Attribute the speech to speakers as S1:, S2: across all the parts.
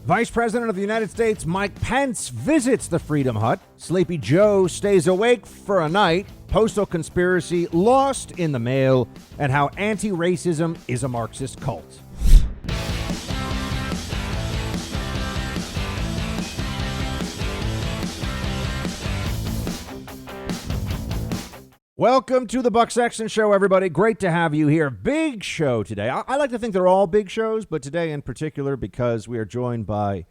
S1: Vice President of the United States Mike Pence visits the Freedom Hut. Sleepy Joe stays awake for a night. Postal conspiracy lost in the mail. And how anti-racism is a Marxist cult. Welcome to the Buck Sexton Show, everybody. Great to have you here. Big show today. I like to think they're all big shows, but today in particular because we are joined by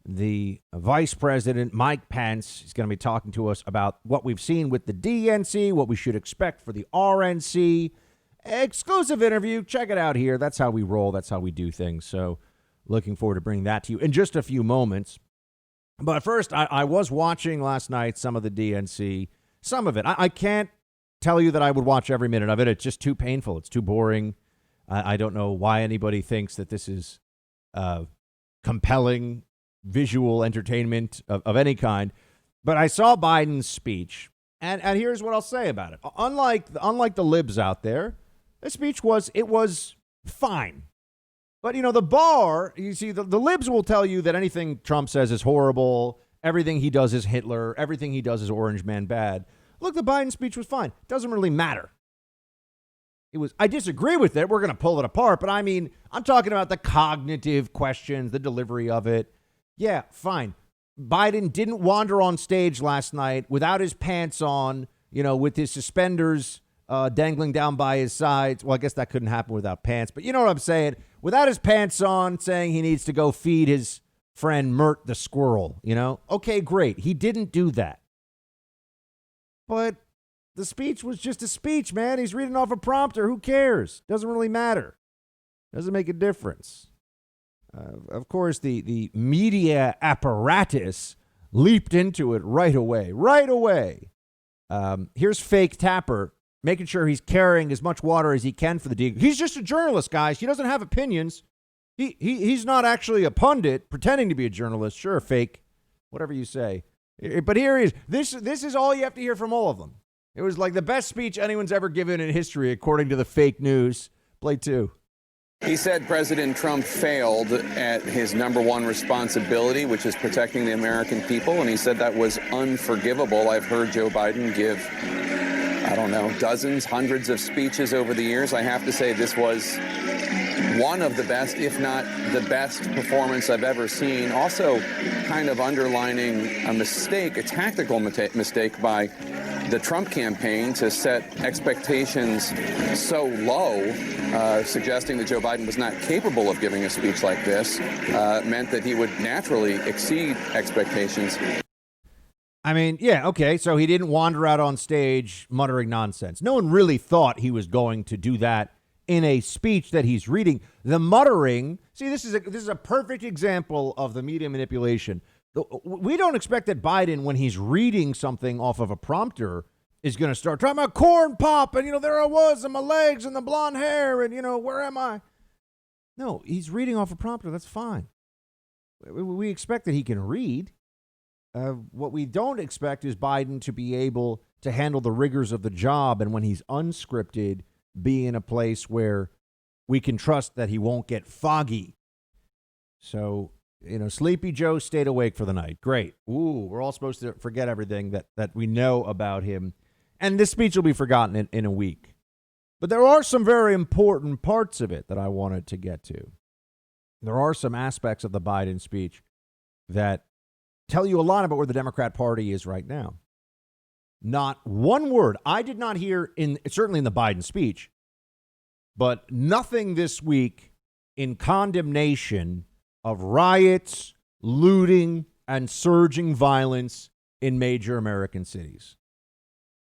S1: the Vice President, Mike Pence. He's going to be talking to us about what we've seen with the DNC, what we should expect for the RNC. Exclusive interview. Check it out here. That's how we roll. That's how we do things. So looking forward to bringing that to you in just a few moments. But first, I was watching last night some of the DNC, some of it. I can't tell you that I would watch every minute of it. It's just too painful. It's too boring. I don't know why anybody thinks that this is compelling visual entertainment of any kind. But I saw Biden's speech, and here's what I'll say about it. Unlike the libs out there, the speech was fine. But, you know, the bar, you see, the libs will tell you that anything Trump says is horrible, everything he does is Hitler, everything he does is Orange Man bad. Look, the Biden speech was fine. Doesn't really matter. I disagree with it. We're going to pull it apart. But I mean, I'm talking about the cognitive questions, the delivery of it. Yeah, fine. Biden didn't wander on stage last night without his pants on, you know, with his suspenders dangling down by his sides. Well, I guess that couldn't happen without pants. But you know what I'm saying? Without his pants on, saying he needs to go feed his friend Mert the squirrel, you know? Okay, great. He didn't do that. But the speech was just a speech, man. He's reading off a prompter. Who cares? Doesn't really matter. Doesn't make a difference. Of course, the media apparatus leaped into it right away. Right away. Here's fake Tapper making sure he's carrying as much water as he can for the deal. He's just a journalist, guys. He doesn't have opinions. He's not actually a pundit pretending to be a journalist. Sure, fake. Whatever you say. But here he is. This is all you have to hear from all of them. It was like the best speech anyone's ever given in history, according to the fake news. Play two.
S2: He said President Trump failed at his number one responsibility, which is protecting the American people, and he said that was unforgivable. I've heard Joe Biden give, I don't know, dozens, hundreds of speeches over the years. I have to say this was one of the best, if not the best performance I've ever seen. Also kind of underlining a mistake, a tactical mistake by the Trump campaign to set expectations so low, suggesting that Joe Biden was not capable of giving a speech like this, meant that he would naturally exceed expectations.
S1: I mean, yeah, okay, so he didn't wander out on stage muttering nonsense. No one really thought he was going to do that in a speech that he's reading. The muttering, see, this is a perfect example of the media manipulation. We don't expect that Biden, when he's reading something off of a prompter, is going to start talking about corn pop and, you know, there I was and my legs and the blonde hair and, you know, where am I? No, he's reading off a prompter. That's fine. We expect that he can read. What we don't expect is Biden to be able to handle the rigors of the job, and when he's unscripted, be in a place where we can trust that he won't get foggy. So, you know, Sleepy Joe stayed awake for the night. Great. Ooh, we're all supposed to forget everything that we know about him. And this speech will be forgotten in a week. But there are some very important parts of it that I wanted to get to. There are some aspects of the Biden speech that tell you a lot about where the Democrat Party is right now. Not one word. I did not hear, certainly in the Biden speech, but nothing this week in condemnation of riots, looting, and surging violence in major American cities.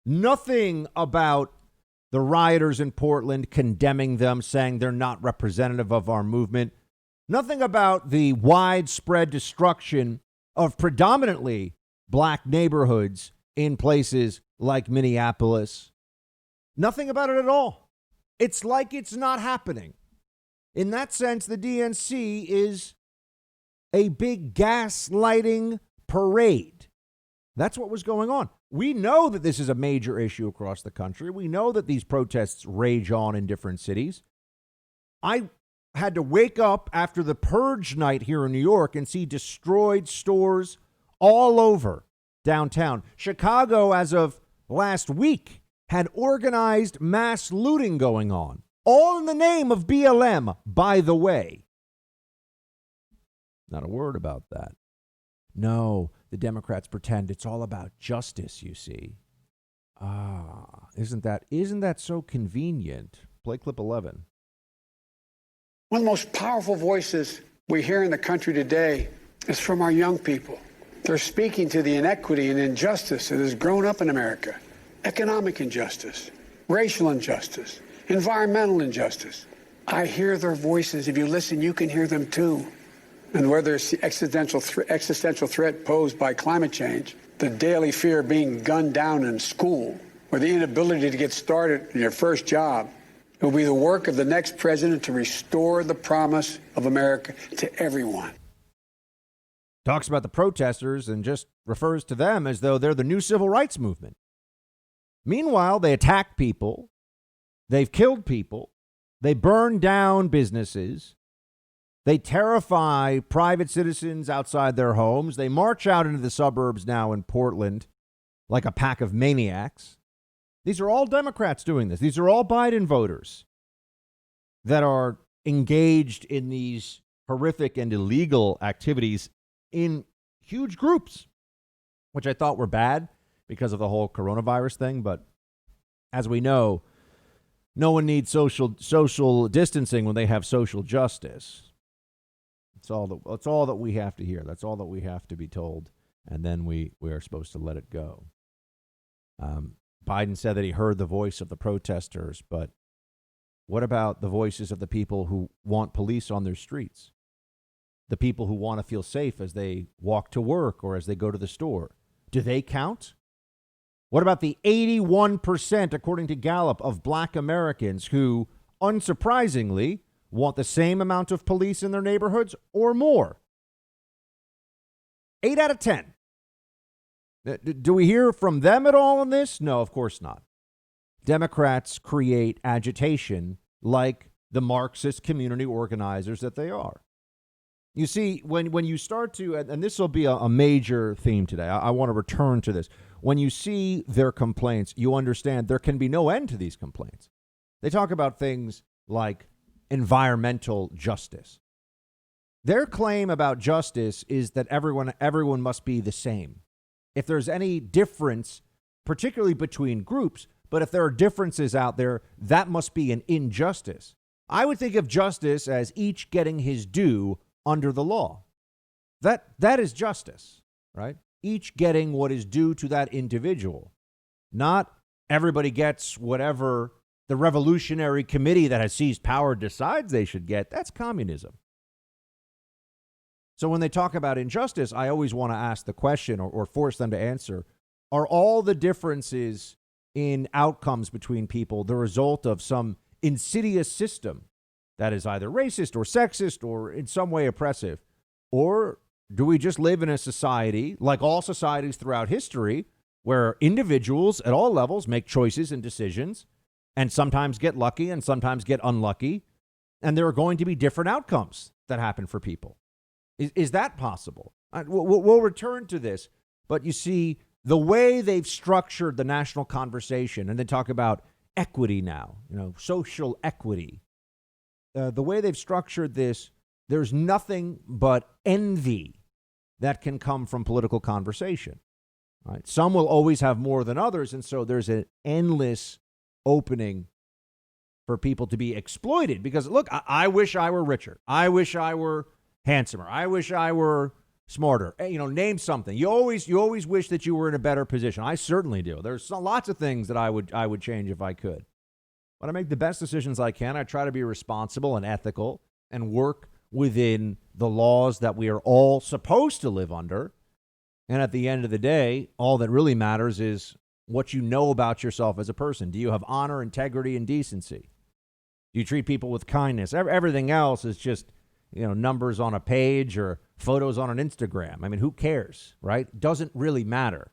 S1: Nothing about the rioters in Portland condemning them, saying they're not representative of our movement. Nothing about the widespread destruction of predominantly black neighborhoods in places like Minneapolis. Nothing about it at all. It's like it's not happening. In that sense, the DNC is a big gaslighting parade. That's what was going on. We know that this is a major issue across the country. We know that these protests rage on in different cities. I had to wake up after the purge night here in New York and see destroyed stores all over downtown. Chicago, as of last week, had organized mass looting going on, all in the name of BLM, by the way. Not a word about that. No, the Democrats pretend it's all about justice, you see. Isn't that so convenient? Play clip 11.
S3: One of the most powerful voices we hear in the country today is from our young people. They're speaking to the inequity and injustice that has grown up in America. Economic injustice, racial injustice, environmental injustice. I hear their voices. If you listen, you can hear them too. And whether it's the existential threat posed by climate change, the daily fear of being gunned down in school, or the inability to get started in your first job, it will be the work of the next president to restore the promise of America to everyone.
S1: Talks about the protesters and just refers to them as though they're the new civil rights movement. Meanwhile, they attack people. They've killed people. They burn down businesses. They terrify private citizens outside their homes. They march out into the suburbs now in Portland like a pack of maniacs. These are all Democrats doing this. These are all Biden voters that are engaged in these horrific and illegal activities in huge groups, which I thought were bad because of the whole coronavirus thing. But as we know, no one needs social distancing when they have social justice. That's all that we have to hear. That's all that we have to be told. And then we are supposed to let it go. Biden said that he heard the voice of the protesters, but what about the voices of the people who want police on their streets? The people who want to feel safe as they walk to work or as they go to the store? Do they count? What about the 81%, according to Gallup, of black Americans who, unsurprisingly, want the same amount of police in their neighborhoods or more? 8 out of 10. Do we hear from them at all on this? No, of course not. Democrats create agitation like the Marxist community organizers that they are. You see, when you start to, and this will be a major theme today, I want to return to this. When you see their complaints, you understand there can be no end to these complaints. They talk about things like environmental justice. Their claim about justice is that everyone must be the same. If there's any difference, particularly between groups, but if there are differences out there, that must be an injustice. I would think of justice as each getting his due under the law. That is justice, right? Each getting what is due to that individual. Not everybody gets whatever the revolutionary committee that has seized power decides they should get. That's communism. So when they talk about injustice, I always want to ask the question or force them to answer, are all the differences in outcomes between people the result of some insidious system that is either racist or sexist or in some way oppressive? Or do we just live in a society, like all societies throughout history, where individuals at all levels make choices and decisions and sometimes get lucky and sometimes get unlucky, and there are going to be different outcomes that happen for people? Is that possible? We'll return to this, but you see, the way they've structured the national conversation, and they talk about equity now, social equity. The way they've structured this, there's nothing but envy that can come from political conversation. Right? Some will always have more than others, and so there's an endless opening for people to be exploited. Because, look, I wish I were richer. I wish I were handsomer. I wish I were smarter. Name something. You always wish that you were in a better position. I certainly do. There's lots of things that I would change if I could. But I make the best decisions I can. I try to be responsible and ethical and work within the laws that we are all supposed to live under. And at the end of the day, all that really matters is what you know about yourself as a person. Do you have honor, integrity, and decency? Do you treat people with kindness? Everything else is just numbers on a page or photos on an Instagram. I mean, who cares, right? Doesn't really matter.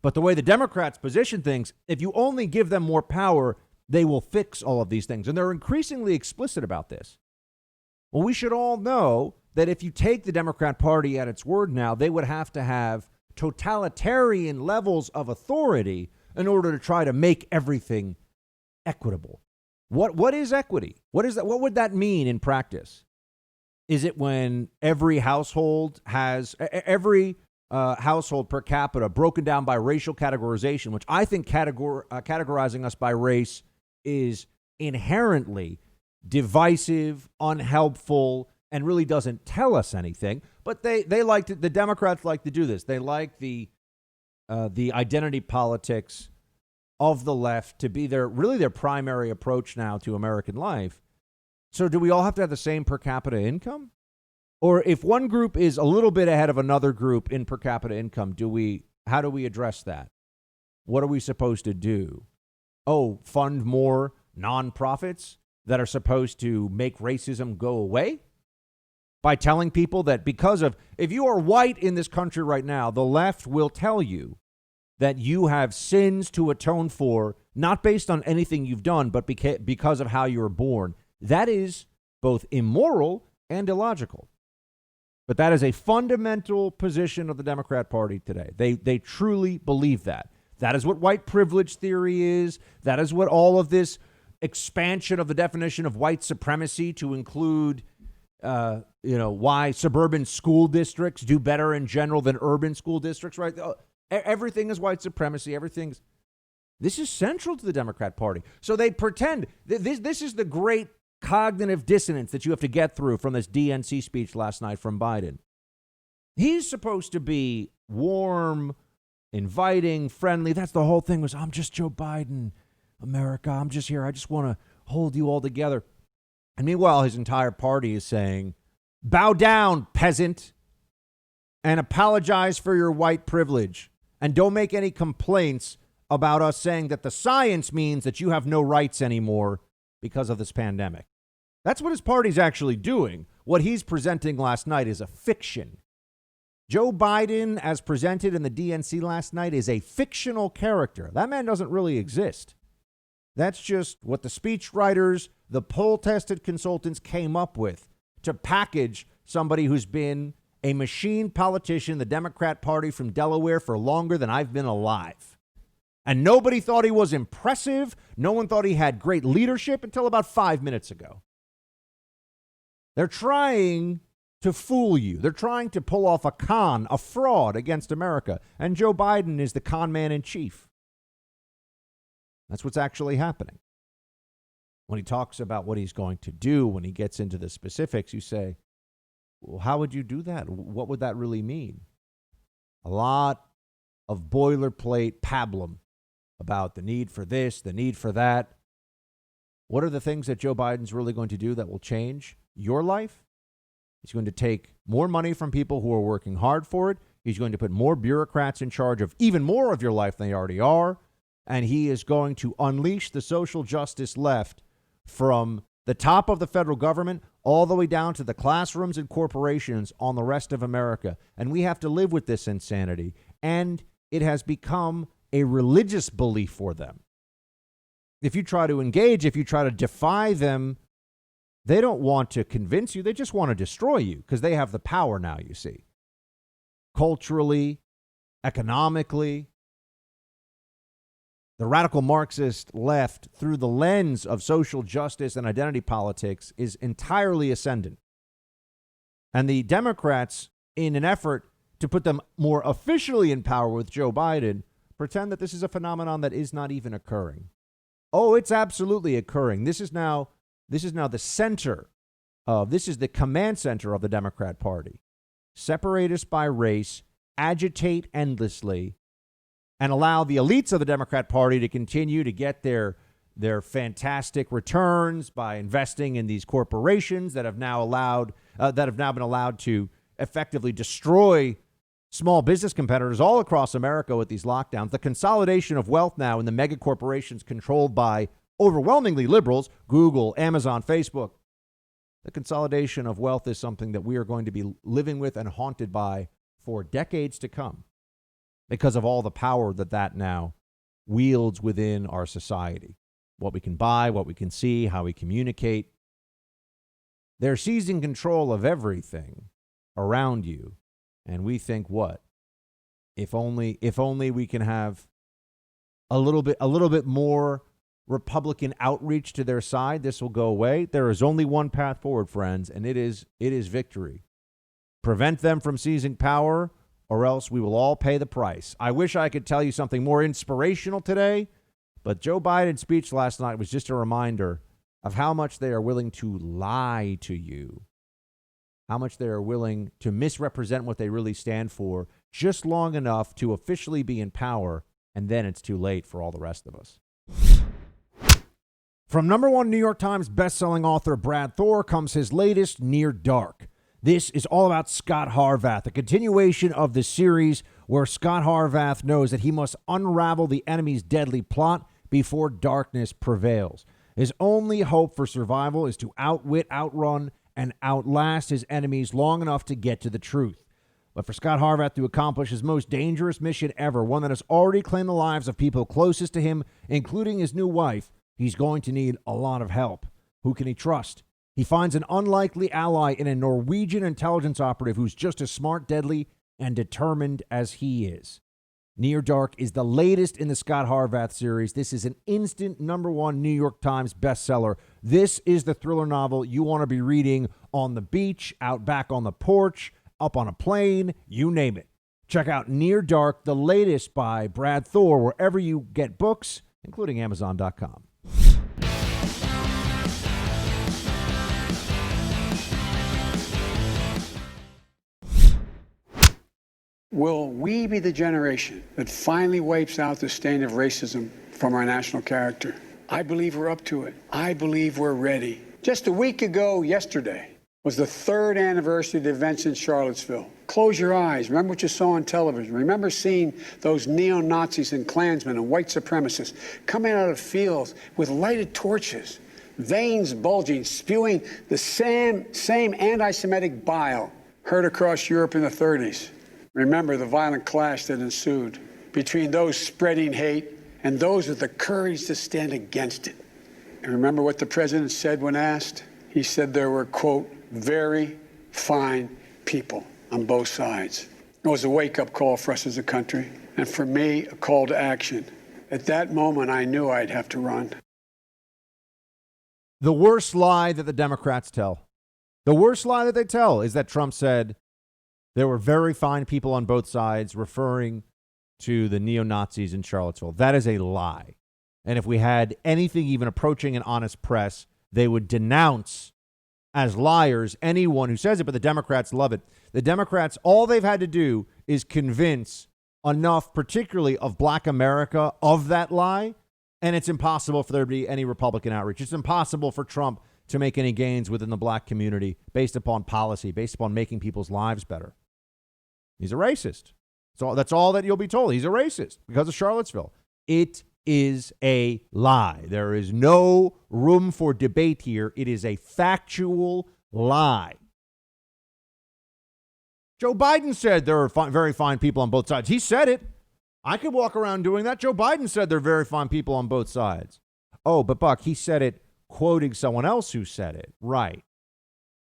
S1: But the way the Democrats position things, if you only give them more power, they will fix all of these things. And they're increasingly explicit about this. Well, we should all know that if you take the Democrat Party at its word now, they would have to have totalitarian levels of authority in order to try to make everything equitable. What is equity? What is that? What would that mean in practice? Is it when every household has every household per capita broken down by racial categorization, which I think categorizing us by race is inherently divisive, unhelpful, and really doesn't tell us anything. But they like to, the Democrats like to do this. They like the identity politics of the left to be their primary approach now to American life. So do we all have to have the same per capita income? Or if one group is a little bit ahead of another group in per capita income, how do we address that? What are we supposed to do? Oh, fund more nonprofits that are supposed to make racism go away? By telling people that if you are white in this country right now, the left will tell you that you have sins to atone for, not based on anything you've done, but because of how you were born. That is both immoral and illogical. But that is a fundamental position of the Democrat Party today. They truly believe that. That is what white privilege theory is. That is what all of this expansion of the definition of white supremacy to include, why suburban school districts do better in general than urban school districts, right? Everything is white supremacy. This is central to the Democrat Party. So they pretend this is the great cognitive dissonance that you have to get through from this DNC speech last night from Biden. He's supposed to be warm, inviting, friendly. That's the whole thing was, I'm just Joe Biden, America. I'm just here. I just want to hold you all together. And meanwhile, his entire party is saying, bow down, peasant, and apologize for your white privilege. And don't make any complaints about us saying that the science means that you have no rights anymore because of this pandemic. That's what his party's actually doing. What he's presenting last night is a fiction. Joe Biden, as presented in the DNC last night, is a fictional character. That man doesn't really exist. That's just what the speechwriters, the poll-tested consultants came up with to package somebody who's been a machine politician, the Democrat Party from Delaware, for longer than I've been alive. And nobody thought he was impressive. No one thought he had great leadership until about 5 minutes ago. They're trying to fool you. They're trying to pull off a fraud against America. And Joe Biden is the con man in chief. That's what's actually happening. When he talks about what he's going to do, when he gets into the specifics, you say, well, how would you do that? What would that really mean? A lot of boilerplate pablum about the need for this, the need for that. What are the things that Joe Biden's really going to do that will change your life? He's going to take more money from people who are working hard for it. He's going to put more bureaucrats in charge of even more of your life than they already are. And he is going to unleash the social justice left from the top of the federal government all the way down to the classrooms and corporations on the rest of America. And we have to live with this insanity. And it has become a religious belief for them. If you try to engage, if you try to defy them, they don't want to convince you. They just want to destroy you because they have the power now, you see. Culturally, economically. The radical Marxist left, through the lens of social justice and identity politics, is entirely ascendant. And the Democrats, in an effort to put them more officially in power with Joe Biden, pretend that this is a phenomenon that is not even occurring. Oh, it's absolutely occurring. This is now the center of, this is the command center of the Democrat Party. Separate us by race, agitate endlessly, and allow the elites of the Democrat Party to continue to get their fantastic returns by investing in these corporations that have now been allowed to effectively destroy small business competitors all across America with these lockdowns. The consolidation of wealth now in the mega corporations controlled by overwhelmingly liberals, Google, Amazon, Facebook. The consolidation of wealth is something that we are going to be living with and haunted by for decades to come, because of all the power that now wields within our society. What we can buy, what we can see, how we communicate. They're seizing control of everything around you. And we think, what? If only we can have a little bit more Republican outreach to their side, this will go away. There is only one path forward, friends, and it is victory. Prevent them from seizing power, or else we will all pay the price. I wish I could tell you something more inspirational today, but Joe Biden's speech last night was just a reminder of how much they are willing to lie to you, how much they are willing to misrepresent what they really stand for just long enough to officially be in power, and then it's too late for all the rest of us. From #1 New York Times bestselling author Brad Thor comes his latest, Near Dark. This is all about Scott Harvath, a continuation of the series where Scott Harvath knows that he must unravel the enemy's deadly plot before darkness prevails. His only hope for survival is to outwit, outrun, and outlast his enemies long enough to get to the truth. But for Scott Harvath to accomplish his most dangerous mission ever, one that has already claimed the lives of people closest to him, including his new wife, he's going to need a lot of help. Who can he trust? He finds an unlikely ally in a Norwegian intelligence operative who's just as smart, deadly, and determined as he is. Near Dark is the latest in the Scott Harvath series. This is an instant #1 New York Times bestseller. This is the thriller novel you want to be reading on the beach, out back on the porch, up on a plane, you name it. Check out Near Dark, the latest by Brad Thor, wherever you get books, including Amazon.com.
S3: Will we be the generation that finally wipes out the stain of racism from our national character? I believe we're up to it. I believe we're ready. Just a week ago yesterday was the 3rd anniversary of the events in Charlottesville. Close your eyes. Remember what you saw on television. Remember seeing those neo-Nazis and Klansmen and white supremacists coming out of fields with lighted torches, veins bulging, spewing the same anti-Semitic bile heard across Europe in the 30s. Remember the violent clash that ensued between those spreading hate and those with the courage to stand against it. And remember what the president said when asked? He said there were, quote, very fine people on both sides. It was a wake-up call for us as a country, and for me, a call to action. At that moment, I knew I'd have to run.
S1: The worst lie that the Democrats tell. The worst lie that they tell is that Trump said there were very fine people on both sides, referring to the neo-Nazis in Charlottesville. That is a lie. And if we had anything even approaching an honest press, they would denounce as liars anyone who says it, but the Democrats love it. The Democrats, all they've had to do is convince enough, particularly of Black America, of that lie, and it's impossible for there to be any Republican outreach. It's impossible for Trump to make any gains within the Black community based upon policy, based upon making people's lives better. He's a racist. So that's all that you'll be told. He's a racist because of Charlottesville. It is a lie. There is no room for debate here. It is a factual lie. Joe Biden said there are very fine people on both sides. He said it. I could walk around doing that. Joe Biden said there are very fine people on both sides. Oh, but Buck, he said it quoting someone else who said it. Right.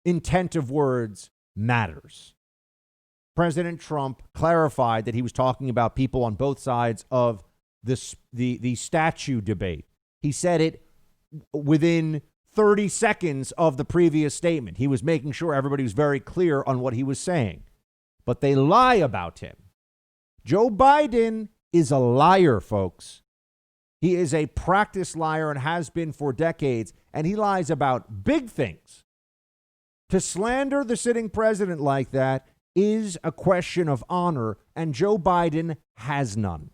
S1: Intent of words matters. President Trump clarified that he was talking about people on both sides of the statue debate. He said it within 30 seconds of the previous statement. He was making sure everybody was very clear on what he was saying. But they lie about him. Joe Biden is a liar, folks. He is a practiced liar and has been for decades, and he lies about big things. To slander the sitting president like that is a question of honor, and Joe Biden has none.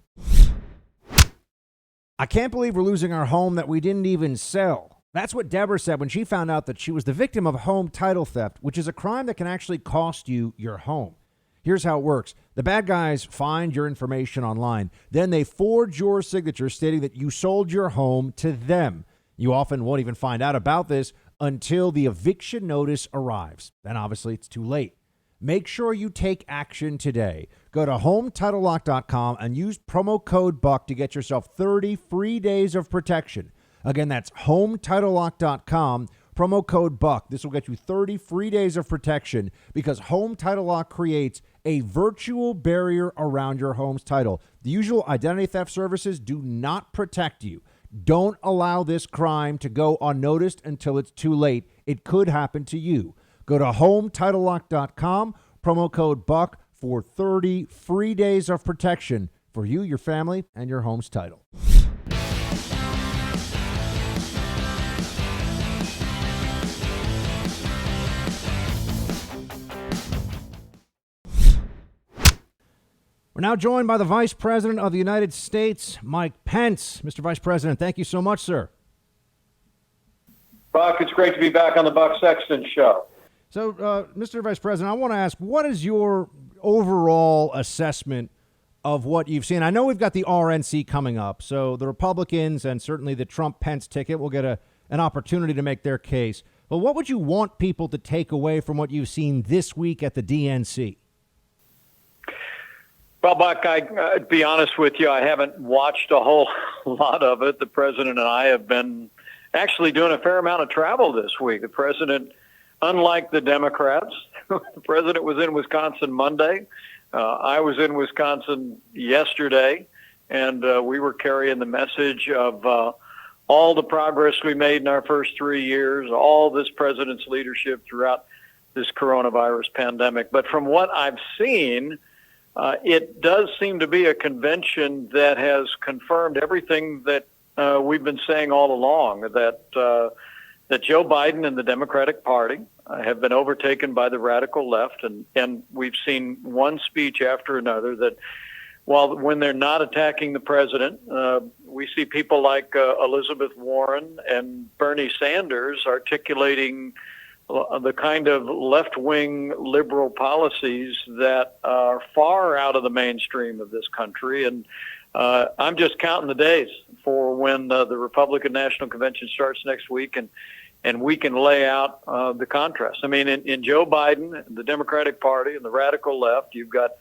S1: I can't believe we're losing our home that we didn't even sell. That's what Deborah said when she found out that she was the victim of home title theft, which is a crime that can actually cost you your home. Here's how it works. The bad guys find your information online. Then they forge your signature stating that you sold your home to them. You often won't even find out about this until the eviction notice arrives. Then obviously it's too late. Make sure you take action today. Go to HomeTitleLock.com and use promo code BUCK to get yourself 30 free days of protection. Again, that's HomeTitleLock.com. promo code BUCK. This will get you 30 free days of protection because Home Title Lock creates a virtual barrier around your home's title. The usual identity theft services do not protect you. Don't allow this crime to go unnoticed until it's too late. It could happen to you. Go to HomeTitleLock.com, promo code BUCK for 30 free days of protection for you, your family, and your home's title. We're now joined by the Vice President of the United States, Mike Pence. Mr. Vice President, thank you so much, sir.
S4: Buck, it's great to be back on the Buck Sexton Show.
S1: So, Mr. Vice President, I want to ask, what is your overall assessment of what you've seen? I know we've got the RNC coming up, so the Republicans and certainly the Trump-Pence ticket will get an opportunity to make their case. But what would you want people to take away from what you've seen this week at the DNC?
S4: Well, Buck, I'd be honest with you, I haven't watched a whole lot of it. The president and I have been actually doing a fair amount of travel this week. The president, unlike the Democrats, the president was in Wisconsin Monday. I was in Wisconsin yesterday, and we were carrying the message of all the progress we made in our first 3 years, all this president's leadership throughout this coronavirus pandemic. But from what I've seen, it does seem to be a convention that has confirmed everything that we've been saying all along, that Joe Biden and the Democratic Party have been overtaken by the radical left. And we've seen one speech after another that when they're not attacking the president, we see people like Elizabeth Warren and Bernie Sanders articulating the kind of left-wing liberal policies that are far out of the mainstream of this country. And I'm just counting the days for when the Republican National Convention starts next week, and we can lay out the contrast. I mean, in Joe Biden, the Democratic Party, and the radical left, you've got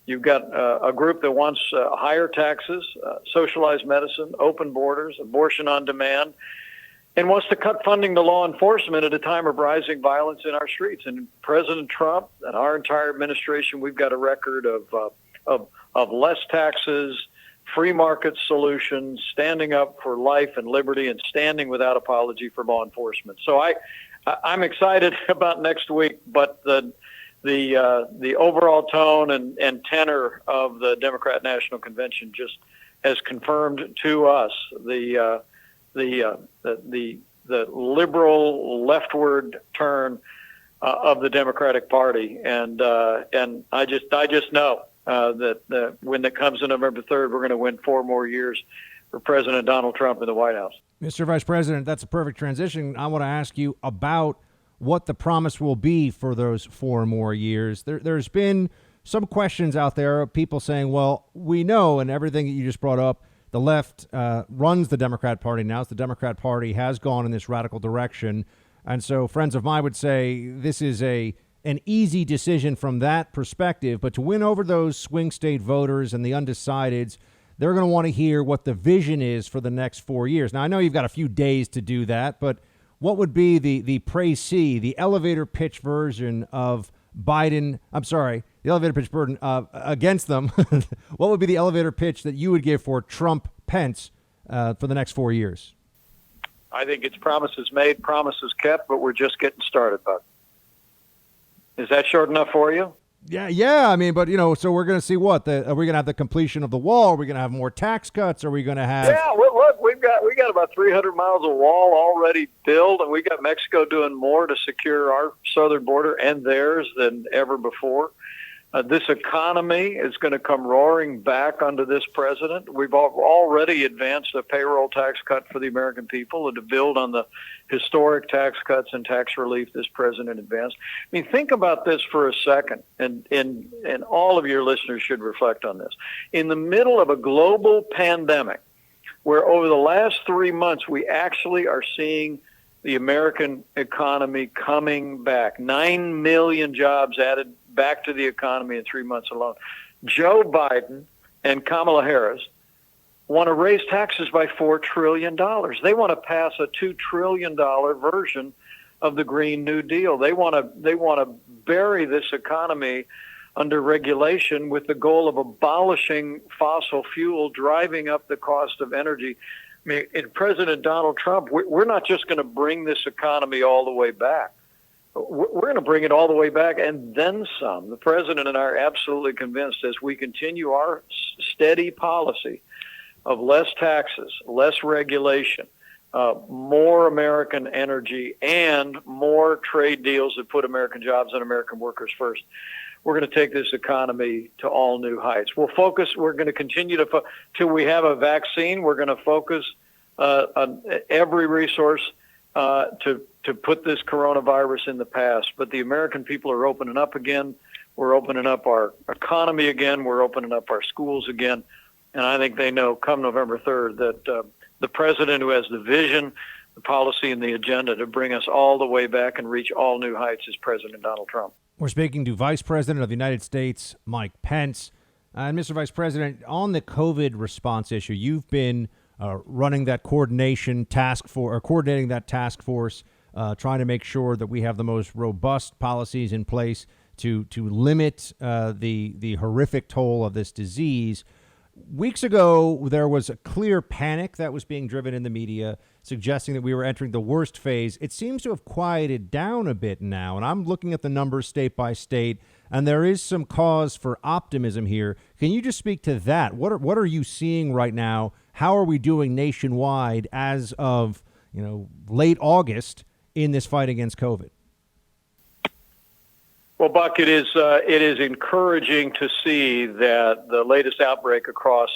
S4: a group that wants higher taxes, socialized medicine, open borders, abortion on demand, and wants to cut funding to law enforcement at a time of rising violence in our streets. And President Trump and our entire administration, we've got a record of less taxes, free market solutions, standing up for life and liberty, and standing without apology for law enforcement. So I'm excited about next week, but the overall tone and tenor of the Democrat National Convention just has confirmed to us the liberal leftward turn of the Democratic Party, and I just know that when it comes to November 3rd, we're going to win 4 more years for President Donald Trump in the White House.
S1: Mr. Vice President, that's a perfect transition. I want to ask you about what the promise will be for those 4 more years. There's been some questions out there of people saying, well, we know, and everything that you just brought up, the left runs the Democrat Party now. The Democrat Party has gone in this radical direction. And so friends of mine would say this is an easy decision from that perspective. But to win over those swing state voters and the undecideds, they're going to want to hear what the vision is for the next 4 years. Now, I know you've got a few days to do that, but what would be the précis, the elevator pitch version of Biden? I'm sorry, the elevator pitch burden against them. What would be the elevator pitch that you would give for Trump-Pence for the next 4 years?
S4: I think it's promises made, promises kept, but we're just getting started, Buck. Is that short enough for you?
S1: Yeah. I mean, but, so we're going to see what? Are we going to have the completion of the wall? Are we going to have more tax cuts? Are we going to have...
S4: Yeah, look, we got about 300 miles of wall already built, and we got Mexico doing more to secure our southern border and theirs than ever before. This economy is going to come roaring back under this president. We've already advanced a payroll tax cut for the American people to build on the historic tax cuts and tax relief this president advanced. I mean, think about this for a second, and all of your listeners should reflect on this. In the middle of a global pandemic, where over the last 3 months we actually are seeing the American economy coming back, 9 million jobs added back to the economy in 3 months alone. Joe Biden and Kamala Harris want to raise taxes by $4 trillion. They want to pass a $2 trillion version of the Green New Deal. They want to bury this economy under regulation with the goal of abolishing fossil fuel, driving up the cost of energy. I mean, in President Donald Trump, we're not just going to bring this economy all the way back. We're going to bring it all the way back and then some. The president and I are absolutely convinced, as we continue our steady policy of less taxes, less regulation, more American energy, and more trade deals that put American jobs and American workers first, we're going to take this economy to all new heights. We're going to continue till we have a vaccine. We're going to focus on every resource to put this coronavirus in the past. But the American people are opening up again. We're opening up our economy again. We're opening up our schools again. And I think they know come November 3rd that the president who has the vision, the policy, and the agenda to bring us all the way back and reach all new heights is President Donald Trump.
S1: We're speaking to Vice President of the United States, Mike Pence. And Mr. Vice President, on the COVID response issue, you've been running that coordinating that task force, trying to make sure that we have the most robust policies in place to limit the horrific toll of this disease. Weeks ago, there was a clear panic that was being driven in the media, suggesting that we were entering the worst phase. It seems to have quieted down a bit now, and I'm looking at the numbers state by state, and there is some cause for optimism here. Can you just speak to that? What are you seeing right now? How are we doing nationwide as of late August in this fight against COVID?
S4: Well, Buck, it is encouraging to see that the latest outbreak across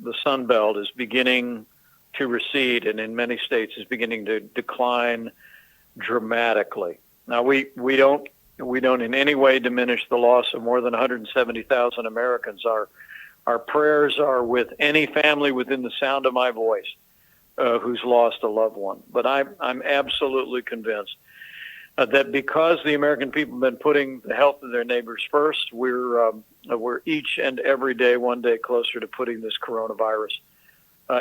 S4: the Sun Belt is beginning to recede, and in many states is beginning to decline dramatically. Now, we don't in any way diminish the loss of more than 170,000 Americans. Our prayers are with any family within the sound of my voice who's lost a loved one. But I'm absolutely convinced that because the American people have been putting the health of their neighbors first, we're each and every day, one day closer to putting this coronavirus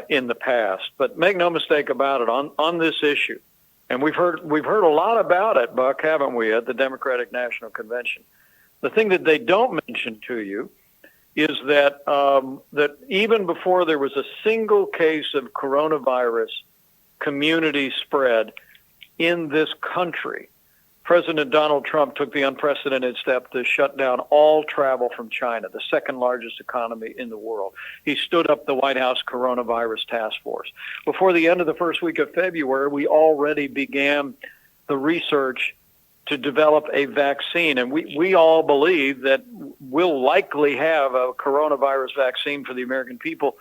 S4: in the past. But make no mistake about it, on this issue, and we've heard a lot about it, Buck, haven't we, at the Democratic National Convention? The thing that they don't mention to you is that that even before there was a single case of coronavirus community spread in this country, President Donald Trump took the unprecedented step to shut down all travel from China, the second largest economy in the world. He stood up the White House Coronavirus Task Force. Before the end of the first week of February, we already began the research to develop a vaccine. And we all believe that we'll likely have a coronavirus vaccine for the American people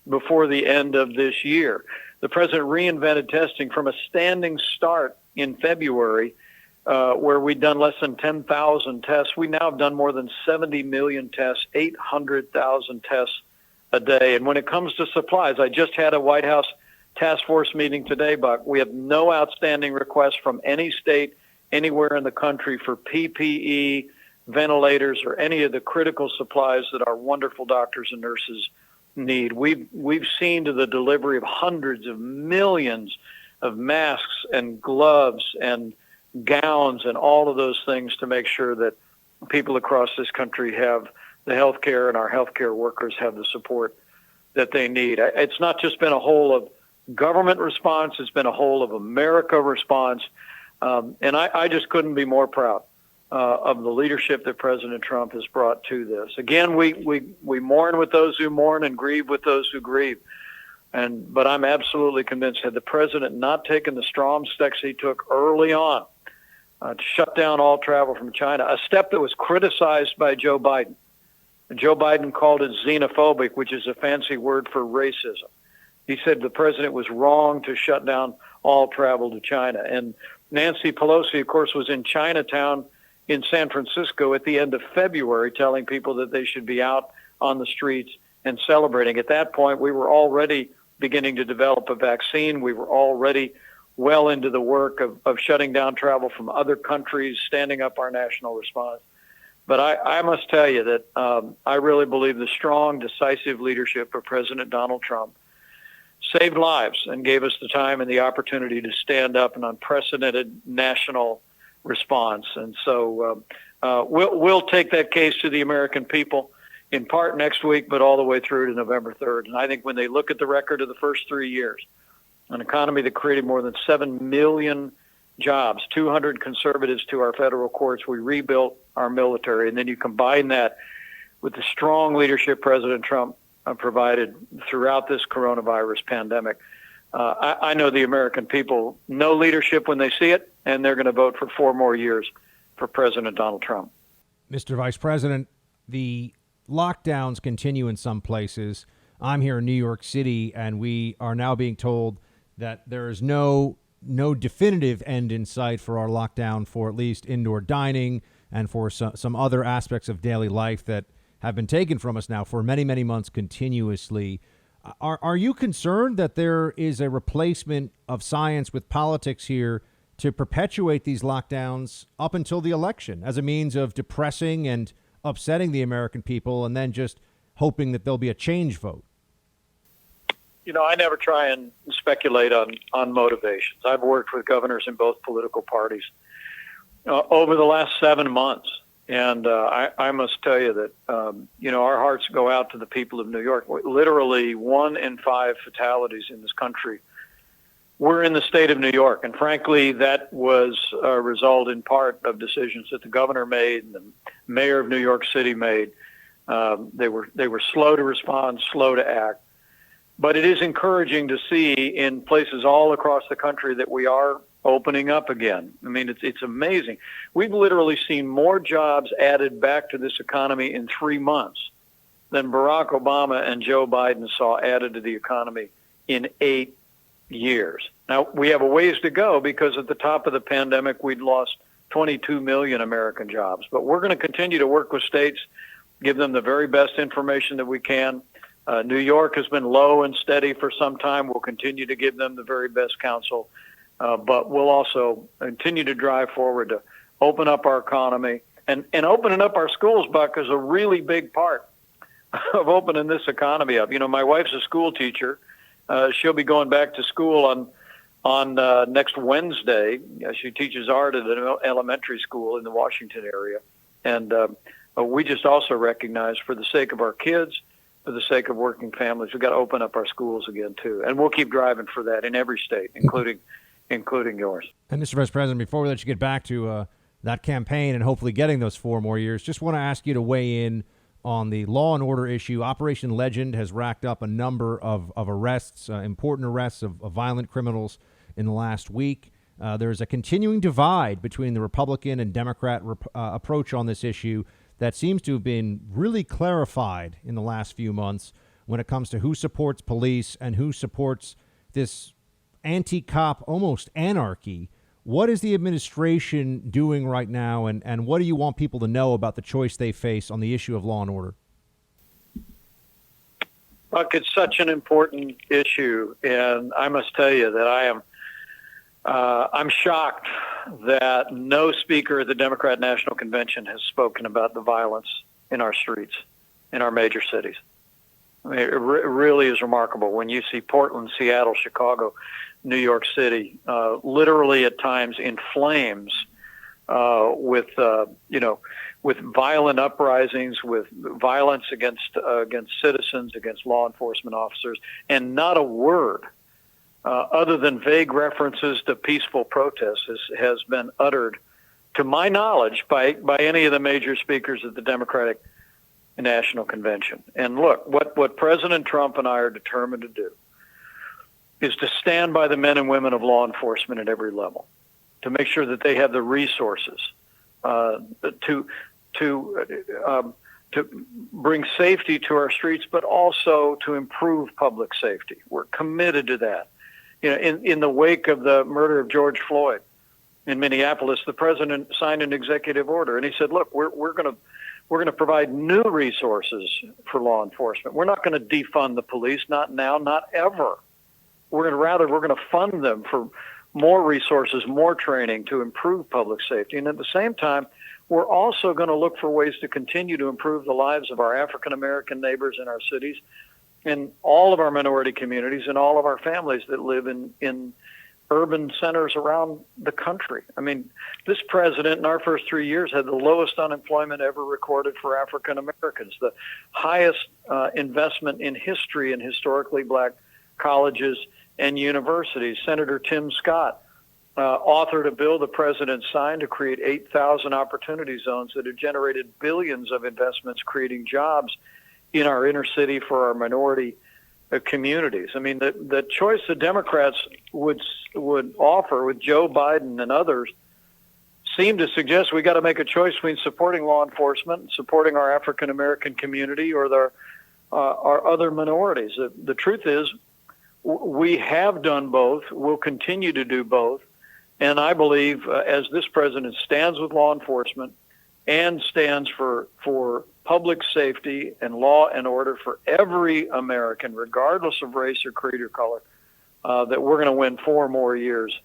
S4: before the end of this year. The president reinvented testing from a standing start in February, where we'd done less than 10,000 tests. We now have done more than 70 million tests, 800,000 tests a day. And when it comes to supplies, I just had a White House task force meeting today, Buck. We have no outstanding requests from any state anywhere in the country for PPE, ventilators, or any of the critical supplies that our wonderful doctors and nurses need. We've seen to the delivery of hundreds of millions of masks and gloves and gowns and all of those things to make sure that people across this country have the health care and our healthcare workers have the support that they need. It's not just been a whole of government response, it's been a whole of America response. And I just couldn't be more proud of the leadership that President Trump has brought to this. Again, we mourn with those who mourn and grieve with those who grieve. But I'm absolutely convinced, had the president not taken the strong steps he took early on to shut down all travel from China, a step that was criticized by Joe Biden. Joe Biden called it xenophobic, which is a fancy word for racism. He said the president was wrong to shut down all travel to China. And Nancy Pelosi, of course, was in Chinatown in San Francisco at the end of February telling people that they should be out on the streets and celebrating. At that point, we were already beginning to develop a vaccine. We were already well into the work of shutting down travel from other countries, standing up our national response. But I must tell you that I really believe the strong, decisive leadership of President Donald Trump saved lives and gave us the time and the opportunity to stand up an unprecedented national response. And so we'll take that case to the American people in part next week, but all the way through to November 3rd. And I think when they look at the record of the first 3 years, an economy that created more than 7 million jobs, 200 conservatives to our federal courts, we rebuilt our military, and then you combine that with the strong leadership President Trump provided throughout this coronavirus pandemic. I know the American people know leadership when they see it, and they're going to vote for 4 more years for President Donald Trump.
S1: Mr. Vice President, the lockdowns continue in some places. I'm here in New York City, and we are now being told that there is no definitive end in sight for our lockdown for at least indoor dining and for some other aspects of daily life that have been taken from us now for many, many months continuously. Are you concerned that there is a replacement of science with politics here to perpetuate these lockdowns up until the election as a means of depressing and upsetting the American people and then just hoping that there'll be a change vote?
S4: You know, I never try and speculate on motivations. I've worked with governors in both political parties over the last 7 months. And I must tell you that, our hearts go out to the people of New York. Literally 1 in 5 fatalities in this country were in the state of New York. And frankly, that was a result in part of decisions that the governor made and the mayor of New York City made. They were slow to respond, slow to act. But it is encouraging to see in places all across the country that we are opening up again. I mean, it's amazing. We've literally seen more jobs added back to this economy in 3 months than Barack Obama and Joe Biden saw added to the economy in 8 years. Now, we have a ways to go because at the top of the pandemic, we'd lost 22 million American jobs. But we're going to continue to work with states, give them the very best information that we can. New York has been low and steady for some time. We'll continue to give them the very best counsel. But we'll also continue to drive forward to open up our economy. And opening up our schools, Buck, is a really big part of opening this economy up. You know, my wife's a school teacher. She'll be going back to school on next Wednesday. She teaches art at an elementary school in the Washington area. And we just also recognize for the sake of our kids, for the sake of working families, we've got to open up our schools again, too. And we'll keep driving for that in every state, including yours.
S1: And Mr. Vice President, before we let you get back to that campaign and hopefully getting those 4 more years, just want to ask you to weigh in on the law and order issue. Operation Legend has racked up a number of arrests, important arrests of violent criminals in the last week. There's a continuing divide between the Republican and Democrat approach on this issue that seems to have been really clarified in the last few months when it comes to who supports police and who supports this anti-cop, almost anarchy. What is the administration doing right now, and what do you want people to know about the choice they face on the issue of law and order?
S4: Look, it's such an important issue, and I must tell you that I'm shocked that no speaker at the Democrat National Convention has spoken about the violence in our streets, in our major cities. I mean, it really is remarkable when you see Portland, Seattle, Chicago, New York City, literally at times in flames with violent uprisings, with violence against citizens, against law enforcement officers, and not a word other than vague references to peaceful protests has been uttered, to my knowledge, by any of the major speakers at the Democratic National Convention. And look, what President Trump and I are determined to do is to stand by the men and women of law enforcement at every level, to make sure that they have the resources to bring safety to our streets, but also to improve public safety. We're committed to that. You know, in the wake of the murder of George Floyd in Minneapolis, the president signed an executive order, and he said, "Look, we're going to provide new resources for law enforcement. We're not going to defund the police, not now, not ever. We're going to fund them for more resources, more training to improve public safety. And at the same time, we're also going to look for ways to continue to improve the lives of our African-American neighbors in our cities in all of our minority communities and all of our families that live in urban centers around the country. I mean, this president in our first 3 years had the lowest unemployment ever recorded for African Americans, the highest investment in history in historically black colleges and universities. Senator Tim Scott authored a bill the president signed to create 8,000 opportunity zones that have generated billions of investments, creating jobs in our inner city for our minority communities. I mean, the choice the Democrats would offer with Joe Biden and others seem to suggest we got to make a choice between supporting law enforcement, supporting our African American community, or our other minorities. The truth is, we have done both. We'll continue to do both. And I believe, as this president stands with law enforcement and stands for public safety and law and order for every American, regardless of race or creed or color, that we're going to win 4 more years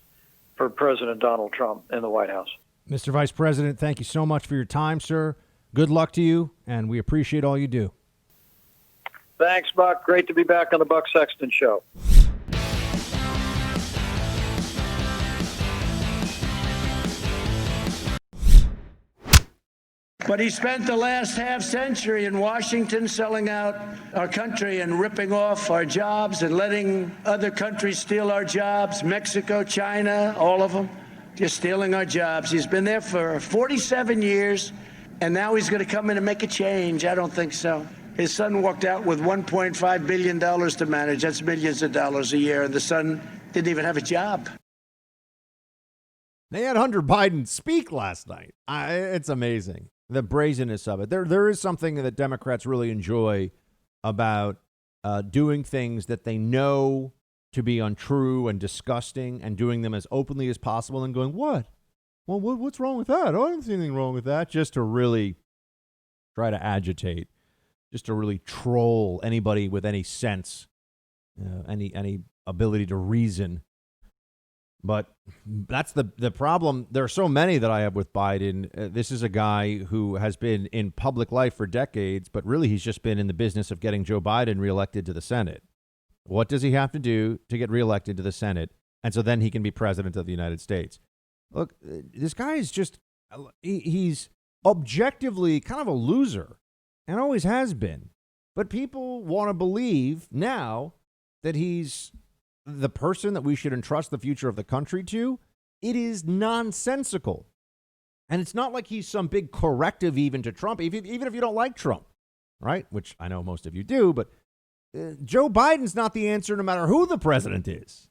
S4: for President Donald Trump in the White House.
S1: Mr. Vice President, thank you so much for your time, sir. Good luck to you, and we appreciate all you do.
S4: Thanks, Buck. Great to be back on the Buck Sexton Show.
S5: But he spent the last half century in Washington selling out our country and ripping off our jobs and letting other countries steal our jobs. Mexico, China, all of them, just stealing our jobs. He's been there for 47 years, and now he's going to come in and make a change. I don't think so. His son walked out with $1.5 billion to manage. That's millions of dollars a year, and the son didn't even have a job.
S1: They had Hunter Biden speak last night. It's amazing. The brazenness of it. There is something that Democrats really enjoy about doing things that they know to be untrue and disgusting and doing them as openly as possible and going, what? Well, what's wrong with that? Oh, I don't see anything wrong with that. Just to really try to agitate, just to really troll anybody with any sense, any ability to reason. But that's the problem. There are so many that I have with Biden. This is a guy who has been in public life for decades, but really he's just been in the business of getting Joe Biden reelected to the Senate. What does he have to do to get reelected to the Senate? And so then he can be president of the United States. Look, this guy is just, he's objectively kind of a loser and always has been. But people want to believe now that he's the person that we should entrust the future of the country to. It is nonsensical. And it's not like he's some big corrective even to Trump, even if you don't like Trump, right? Which I know most of you do, but Joe Biden's not the answer no matter who the president is.